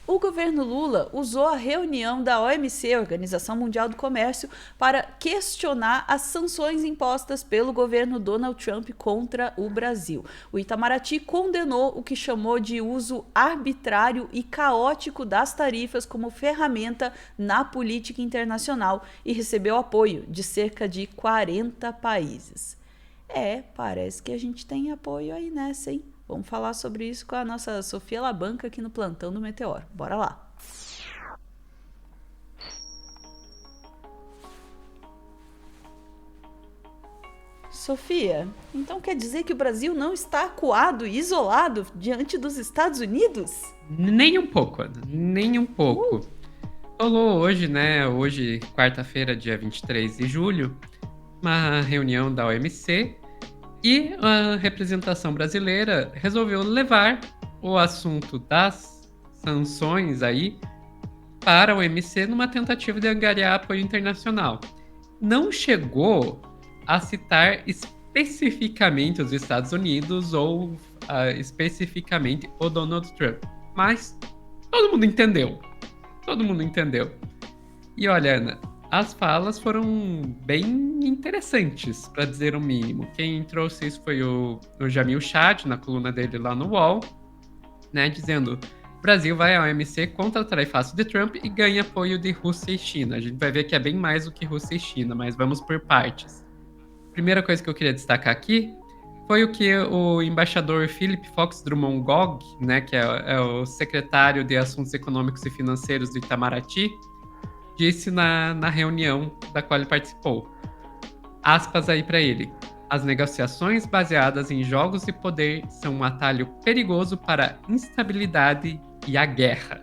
O governo Lula usou a reunião da OMC, Organização Mundial do Comércio, para questionar as sanções impostas pelo governo Donald Trump contra o Brasil. O Itamaraty condenou o que chamou de uso arbitrário e caótico das tarifas como ferramenta na política internacional e recebeu apoio de cerca de 40 países. Parece que a gente tem apoio aí nessa, hein? Vamos falar sobre isso com a nossa Sofia Labanca aqui no Plantão do Meteoro. Bora lá! Sofia, então quer dizer que o Brasil não está acuado e isolado diante dos Estados Unidos? Nem um pouco, Ana, nem um pouco. Rolou hoje, né? Hoje, quarta-feira, dia 23 de julho, uma reunião da OMC e a representação brasileira resolveu levar o assunto das sanções aí para a OMC numa tentativa de angariar apoio internacional. Não chegou a citar especificamente os Estados Unidos ou especificamente o Donald Trump, mas todo mundo entendeu. Todo mundo entendeu. E olha, Ana, as falas foram bem interessantes, para dizer o mínimo. Quem trouxe isso foi o Jamil Chad, na coluna dele lá no UOL, né, dizendo: o Brasil vai à OMC contra o tarifaço de Trump e ganha apoio de Rússia e China. A gente vai ver que é bem mais do que Rússia e China, mas vamos por partes. Primeira coisa que eu queria destacar aqui foi o que o embaixador Philip Fox Drummond Gog, né, que é o secretário de Assuntos Econômicos e Financeiros do Itamaraty, disse na reunião da qual ele participou. Aspas aí para ele. As negociações baseadas em jogos de poder são um atalho perigoso para a instabilidade e a guerra.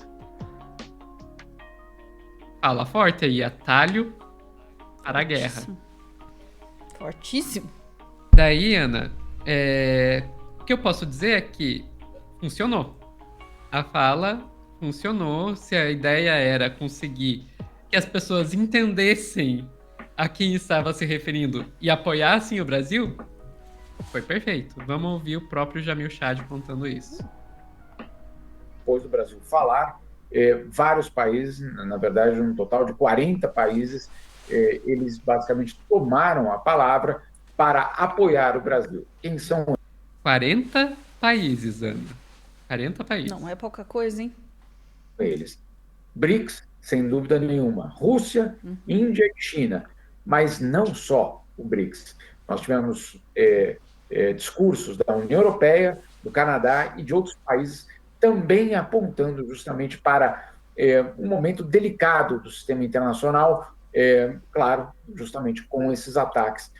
Fala forte aí, atalho para a guerra. Fortíssimo. Daí, Ana, o que eu posso dizer é que funcionou. A fala funcionou. Se a ideia era conseguir que as pessoas entendessem a quem estava se referindo e apoiassem o Brasil, foi perfeito. Vamos ouvir o próprio Jamil Chad contando isso. Depois do Brasil falar, vários países, na verdade um total de 40 países, eles basicamente tomaram a palavra para apoiar o Brasil. Quem são 40 países, Ana. 40 países. Não é pouca coisa, hein? eles? BRICS, sem dúvida nenhuma. Rússia, Índia e China. Mas não só o BRICS. Nós tivemos discursos da União Europeia, do Canadá e de outros países também apontando justamente para um momento delicado do sistema internacional, claro, justamente com esses ataques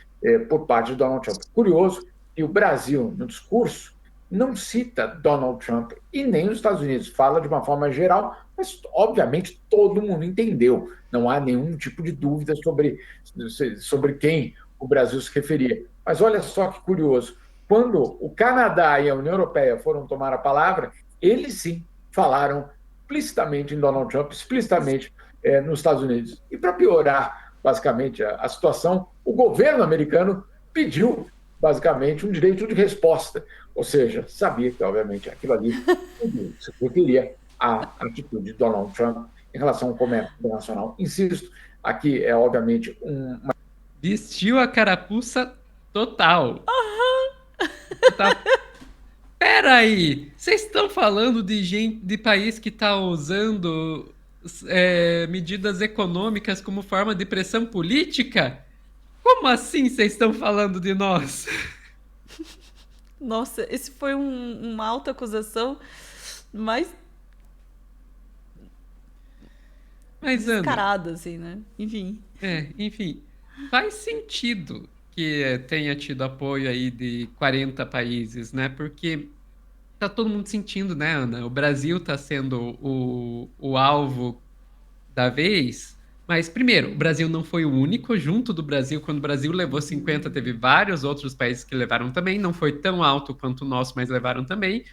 por parte de Donald Trump. Curioso que o Brasil, no discurso, não cita Donald Trump e nem os Estados Unidos. Fala de uma forma geral, mas, obviamente, todo mundo entendeu. Não há nenhum tipo de dúvida sobre quem o Brasil se referia. Mas olha só que curioso. Quando o Canadá e a União Europeia foram tomar a palavra, eles sim falaram explicitamente em Donald Trump, explicitamente nos Estados Unidos. E para piorar, basicamente, a situação, o governo americano pediu, basicamente, um direito de resposta. Ou seja, sabia que, obviamente, aquilo ali se referia à atitude de Donald Trump em relação ao comércio internacional. Insisto, aqui é, obviamente, uma... Vestiu a carapuça total. Total. Peraí, vocês estão falando de país que está usando medidas econômicas como forma de pressão política? Como assim vocês estão falando de nós? Nossa, esse foi uma alta acusação, mas descarada, assim, né? Enfim. Enfim, faz sentido que tenha tido apoio aí de 40 países, né? Porque tá todo mundo sentindo, né, Ana? O Brasil tá sendo o alvo da vez. Mas, primeiro, o Brasil não foi o único. Junto do Brasil, quando o Brasil levou 50, teve vários outros países que levaram também. Não foi tão alto quanto o nosso, mas levaram também.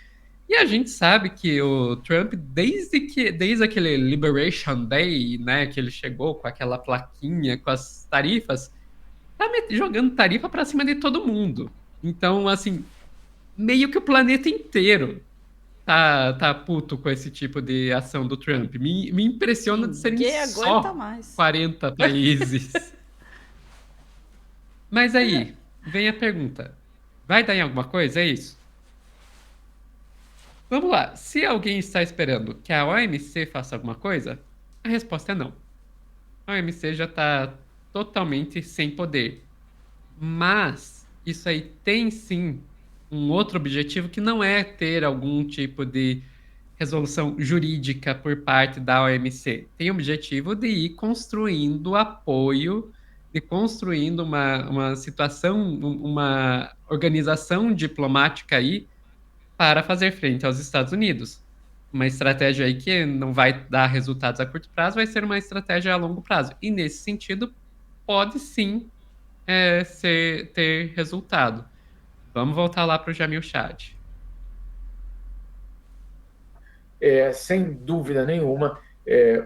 E a gente sabe que o Trump, desde aquele Liberation Day, né, que ele chegou com aquela plaquinha, com as tarifas, tá jogando tarifa para cima de todo mundo. Então, assim, meio que o planeta inteiro tá puto com esse tipo de ação do Trump. Me impressiona de serem Ninguém aguenta só mais. 40 países. Mas aí, vem a pergunta. Vai dar em alguma coisa? É isso? Vamos lá. Se alguém está esperando que a OMC faça alguma coisa, a resposta é não. A OMC já está totalmente sem poder. Mas isso aí tem sim um outro objetivo que não é ter algum tipo de resolução jurídica por parte da OMC. Tem o objetivo de ir construindo apoio, de construindo uma situação, uma organização diplomática aí para fazer frente aos Estados Unidos. Uma estratégia aí que não vai dar resultados a curto prazo, vai ser uma estratégia a longo prazo. E nesse sentido, pode sim ter resultado. Vamos voltar lá para o Jamil Chad. Sem dúvida nenhuma,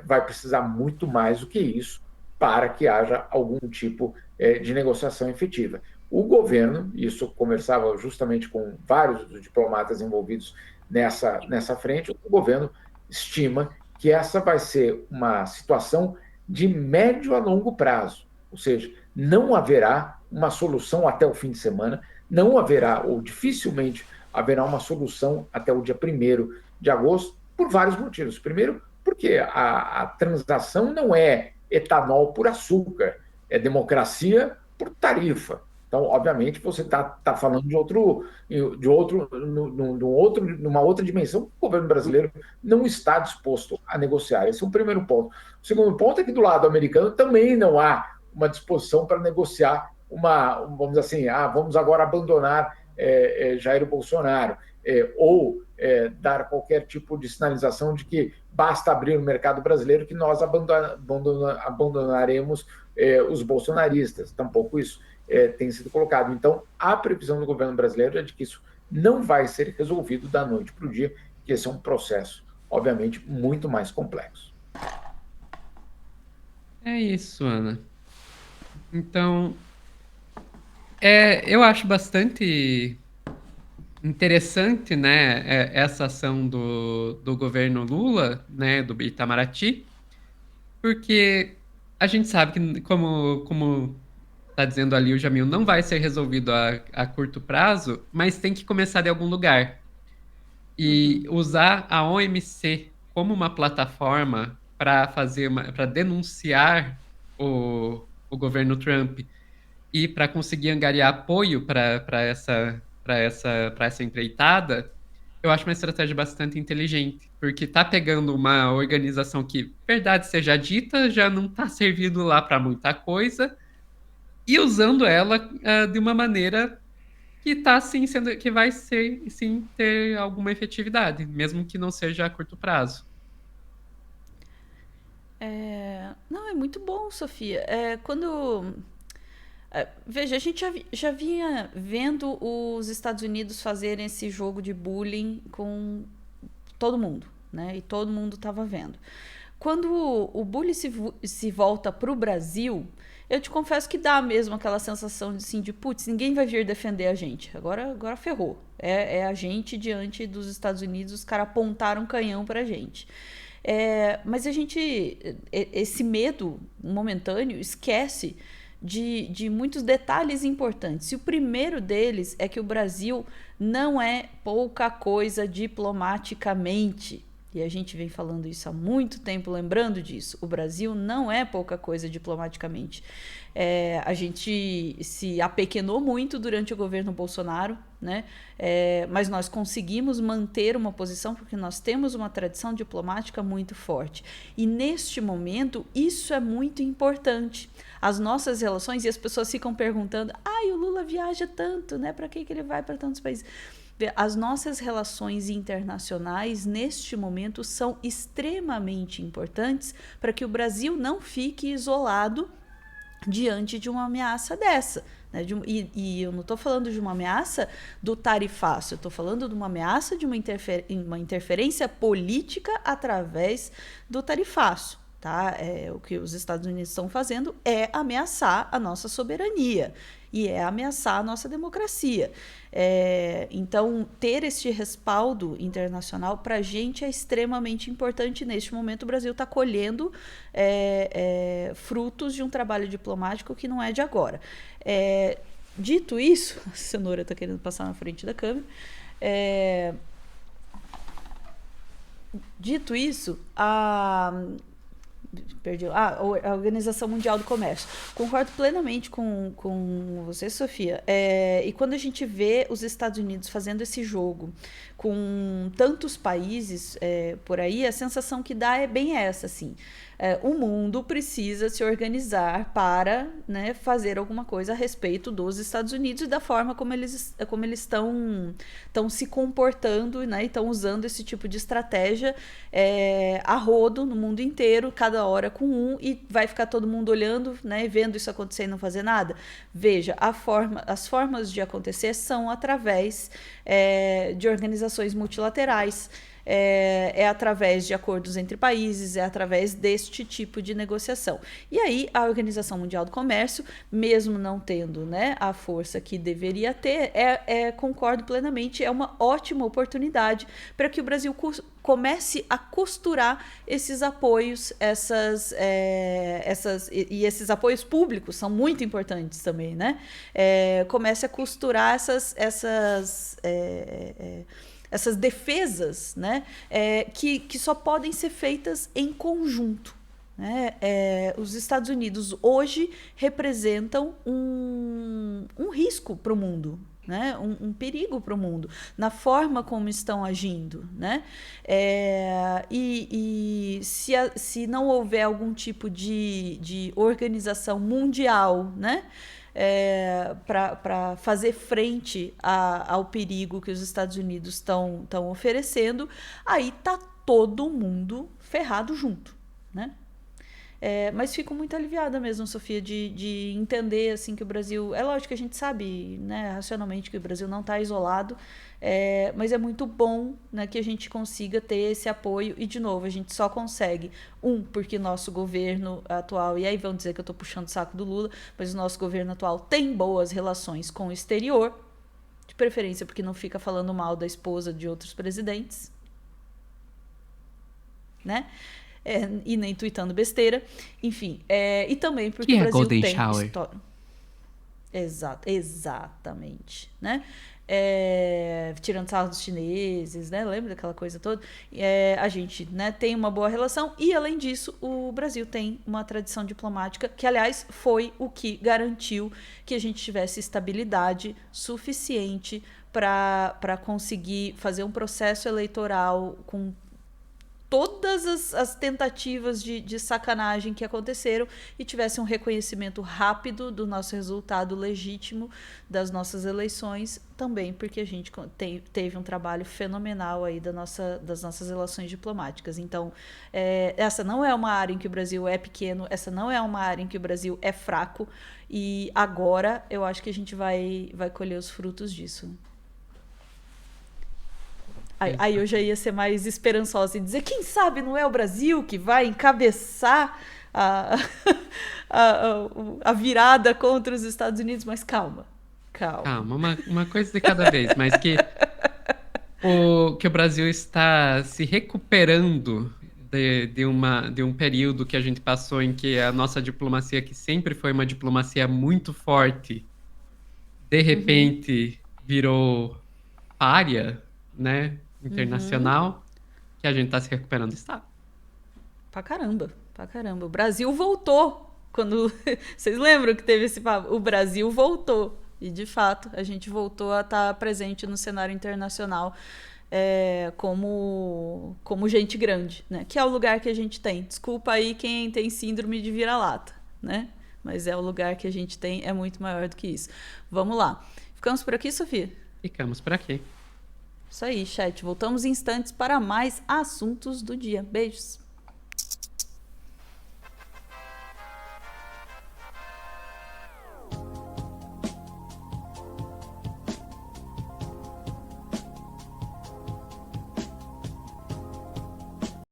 vai precisar muito mais do que isso para que haja algum tipo de negociação efetiva. O governo, isso conversava justamente com vários dos diplomatas envolvidos nessa frente, o governo estima que essa vai ser uma situação de médio a longo prazo, ou seja, não haverá uma solução até o fim de semana, não haverá, ou dificilmente haverá uma solução até o dia 1º de agosto, por vários motivos. Primeiro, porque a transação não é etanol por açúcar, é democracia por tarifa. Então, obviamente, você está falando numa outra dimensão que o governo brasileiro não está disposto a negociar. Esse é o primeiro ponto. O segundo ponto é que do lado americano também não há uma disposição para negociar vamos dizer assim, vamos agora abandonar Jair Bolsonaro, ou dar qualquer tipo de sinalização de que basta abrir o mercado brasileiro que nós abandonaremos os bolsonaristas. Tampouco isso tem sido colocado. Então, a previsão do governo brasileiro é de que isso não vai ser resolvido da noite para o dia, que esse é um processo, obviamente, muito mais complexo. É isso, Ana. Então, eu acho bastante interessante, né, essa ação do governo Lula, né, do Itamaraty, porque a gente sabe que, como está dizendo ali o Jamil, não vai ser resolvido a curto prazo, mas tem que começar de algum lugar. E usar a OMC como uma plataforma para denunciar o governo Trump e para conseguir angariar apoio para essa empreitada, eu acho uma estratégia bastante inteligente, porque tá pegando uma organização que, verdade seja dita, já não está servindo lá para muita coisa, e usando ela de uma maneira que tá sim sendo, que vai ser sim ter alguma efetividade, mesmo que não seja a curto prazo. Não, é muito bom, Sofia. Veja, a gente já vinha vendo os Estados Unidos fazerem esse jogo de bullying com todo mundo, né? E todo mundo estava vendo. Quando o bullying se volta para o Brasil, eu te confesso que dá mesmo aquela sensação de, assim, de putz, ninguém vai vir defender a gente. Agora ferrou. É a gente diante dos Estados Unidos, os caras apontaram um canhão pra gente. Mas esse medo momentâneo esquece de muitos detalhes importantes. E o primeiro deles é que o Brasil não é pouca coisa diplomaticamente. E a gente vem falando isso há muito tempo, lembrando disso. O Brasil não é pouca coisa diplomaticamente. A gente se apequenou muito durante o governo Bolsonaro, né? Mas nós conseguimos manter uma posição porque nós temos uma tradição diplomática muito forte. E neste momento, isso é muito importante. As nossas relações, e as pessoas ficam perguntando, o Lula viaja tanto, né? Para que ele vai para tantos países? As nossas relações internacionais, neste momento, são extremamente importantes para que o Brasil não fique isolado diante de uma ameaça dessa. Né? E eu não estou falando de uma ameaça do tarifaço, eu estou falando de uma ameaça de uma interferência política através do tarifaço. Tá? O que os Estados Unidos estão fazendo é ameaçar a nossa soberania. e é ameaçar a nossa democracia. Então, ter este respaldo internacional para a gente é extremamente importante. Neste momento, o Brasil está colhendo frutos de um trabalho diplomático que não é de agora. Dito isso, a cenoura está querendo passar na frente da câmera. Dito isso, a Organização Mundial do Comércio. Concordo plenamente com você, Sofia. E quando a gente vê os Estados Unidos fazendo esse jogo com tantos países por aí, a sensação que dá é bem essa, assim. O mundo precisa se organizar para, né, fazer alguma coisa a respeito dos Estados Unidos e da forma como eles estão se comportando, né, e estão usando esse tipo de estratégia a rodo no mundo inteiro, cada hora com um, e vai ficar todo mundo olhando, né, vendo isso acontecer e não fazer nada. Veja, as formas de acontecer são através de organizações multilaterais, através de acordos entre países, é através deste tipo de negociação. E aí a Organização Mundial do Comércio, mesmo não tendo, né, a força que deveria ter, concordo plenamente, é uma ótima oportunidade para que o Brasil comece a costurar esses apoios, e esses apoios públicos são muito importantes também, né? Comece a costurar essas defesas, né, que só podem ser feitas em conjunto. Né? Os Estados Unidos hoje representam um risco para o mundo, né? Um perigo para o mundo, na forma como estão agindo. Né? E se não houver algum tipo de organização mundial, né, para fazer frente ao perigo que os Estados Unidos estão oferecendo, aí tá todo mundo ferrado junto, né? Mas fico muito aliviada mesmo, Sofia, de entender assim, que o Brasil... É lógico que a gente sabe, né, racionalmente, que o Brasil não está isolado, mas é muito bom, né, que a gente consiga ter esse apoio. E, de novo, a gente só consegue, porque nosso governo atual... E aí vão dizer que eu estou puxando o saco do Lula, mas o nosso governo atual tem boas relações com o exterior, de preferência porque não fica falando mal da esposa de outros presidentes, né? E nem tweetando besteira, enfim, e também porque o Brasil Golden tem Shower? história. Exatamente, né? Tirando sarro dos chineses, né? Lembra daquela coisa toda? A gente, né, tem uma boa relação e, além disso, o Brasil tem uma tradição diplomática que, aliás, foi o que garantiu que a gente tivesse estabilidade suficiente para conseguir fazer um processo eleitoral com todas as tentativas de sacanagem que aconteceram e tivesse um reconhecimento rápido do nosso resultado legítimo das nossas eleições, também porque a gente teve um trabalho fenomenal aí das nossas relações diplomáticas. Então, essa não é uma área em que o Brasil é pequeno, essa não é uma área em que o Brasil é fraco, e agora eu acho que a gente vai colher os frutos disso. Aí eu já ia ser mais esperançosa e dizer, quem sabe não é o Brasil que vai encabeçar a virada contra os Estados Unidos, mas calma. Uma coisa de cada vez, mas que o Brasil está se recuperando de um período que a gente passou em que a nossa diplomacia, que sempre foi uma diplomacia muito forte, de repente virou pária, né, internacional, que a gente está se recuperando, está. Pra caramba. O Brasil voltou. Quando vocês lembram que teve esse papo? O Brasil voltou. E, de fato, a gente voltou a estar presente no cenário internacional como gente grande, né? Que é o lugar que a gente tem. Desculpa aí quem tem síndrome de vira-lata, né? Mas é o lugar que a gente tem, é muito maior do que isso. Vamos lá. Ficamos por aqui, Sofia? Ficamos por aqui. Isso aí, chat. Voltamos em instantes para mais assuntos do dia. Beijos.